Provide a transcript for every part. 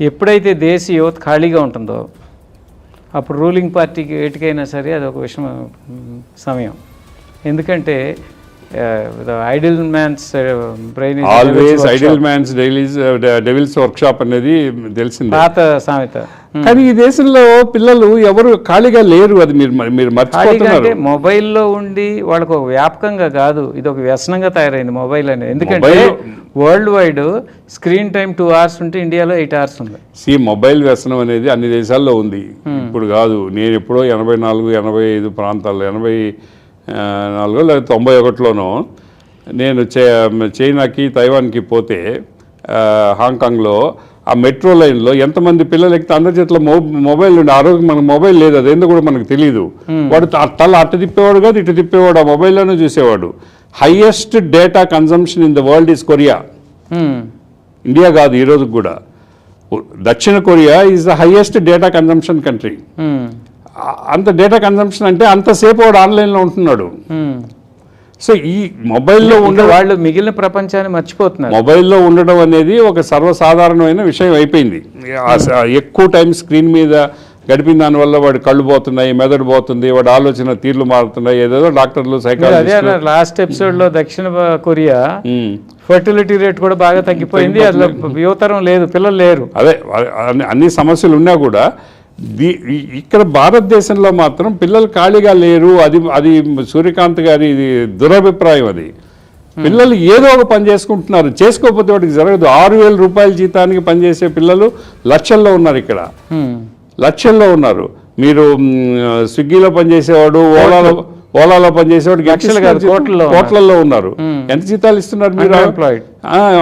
ఎప్పుడైతే దేశ యువత ఖాళీగా ఉంటుందో అప్పుడు రూలింగ్ పార్టీకి ఏటికైనా సరే అది ఒక విషయం సమయం. ఎందుకంటే idle man's brain always idle man's devil's workshop అనేది తెలిసింది, పాత సామెత. కానీ ఈ దేశంలో పిల్లలు ఎవరు ఖాళీగా లేరు. అది మీరు మర్చిపోతున్నారు. మొబైల్లో ఉండి వాళ్ళకు ఒక వ్యాపకంగా కాదు, ఇది ఒక వ్యసనంగా తయారైంది మొబైల్ అనేది. ఎందుకంటే world wide screen time 2 hours ఉంటే ఇండియాలో 8 hours ఉంది. మొబైల్ వ్యసనం అనేది అన్ని దేశాల్లో ఉంది, ఇప్పుడు కాదు. నేను ఎప్పుడో 84, 85 ప్రాంతాల్లో, 84 లేదా 91లోనో నేను చైనాకి తైవాన్కి పోతే హాంకాంగ్లో ఆ మెట్రో లైన్లో ఎంతమంది పిల్లలు ఎక్కితే అందరి చేతిలో మొబైల్ ఉండే. ఆ రోజు మనకు మొబైల్ లేదు, అదేందో కూడా మనకు తెలియదు. వాడు తల అట్ట తిప్పేవాడు కాదు, ఇటు తిప్పేవాడు, ఆ మొబైల్లోనే చూసేవాడు. Highest data consumption in the world is Korea. India కాదు ఈ రోజు కూడా. దక్షిణ Korea is the highest data consumption country. అంత డేటా కన్జంప్షన్ అంటే అంతసేపు వాడు ఆన్లైన్లో ఉంటున్నాడు. సో ఈ మొబైల్లో ఉండే వాళ్ళు మిగిలిన ప్రపంచాన్ని మర్చిపోతున్నారు. మొబైల్లో ఉండడం అనేది ఒక సర్వసాధారణమైన విషయం అయిపోయింది. ఎక్కువ టైం స్క్రీన్ మీద గడిపిన దానివల్ల వాడి కళ్ళు పోతున్నాయి, మెదడు పోతుంది, వాడి ఆలోచన తీర్లు మారుతున్నాయి. ఏదేదో డాక్టర్లు, సైకాలజిస్టులు. లాస్ట్ ఎపిసోడ్లో దక్షిణ కొరియా ఫర్టిలిటీ రేట్ కూడా బాగా తగ్గిపోయింది, అసలు యువతరం లేదు, పిల్లలు లేరు. అదే అన్ని సమస్యలు ఉన్నా కూడా ఇక్కడ భారతదేశంలో మాత్రం పిల్లలు ఖాళీగా లేరు. అది సూర్యకాంత్ గారి దురభిప్రాయం. అది పిల్లలు ఏదో ఒక పని చేసుకుంటున్నారు, చేసుకోకపోతే వాటికి జరగదు. 6,000 రూపాయల జీతానికి పనిచేసే పిల్లలు లక్షల్లో ఉన్నారు. ఇక్కడ లక్షల్లో ఉన్నారు. మీరు స్విగ్గీలో పనిచేసేవాడు, ఓలాలో పనిచేసేవాడు కోట్లలో ఉన్నారు. ఎంత జీతాలు ఇస్తున్నారు మీరు?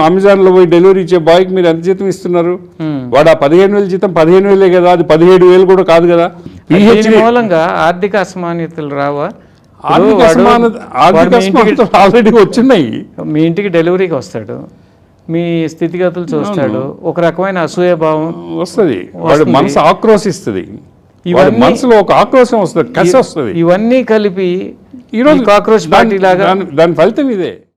అమెజాన్లో పోయి డెలివరీ ఇచ్చే బాయ్కి మీరు ఎంత జీతం ఇస్తున్నారు? వాడు ఆ 15,000 జీతం 15,000 కదా, అది 17,000 కూడా కాదు కదా. మూలంగా ఆర్థిక అసమానతలు రావా? ఆర్థిక అసమానతలు ఆల్రెడీ వచ్చినాయి. మీ ఇంటికి డెలివరీకి వస్తాడు, మీ స్థితిగతులు చూస్తాడు, ఒక రకమైన అసూయ భావం వస్తుంది, వాడు మనసు ఆక్రోశిస్తుంది, మనసులో ఒక ఆక్రోశం వస్తుంది, కసి వస్తుంది. ఇవన్నీ కలిపి ఈరోజు కాక్రోచ్ పార్టీ లాగా దాని ఫలితం ఇదే.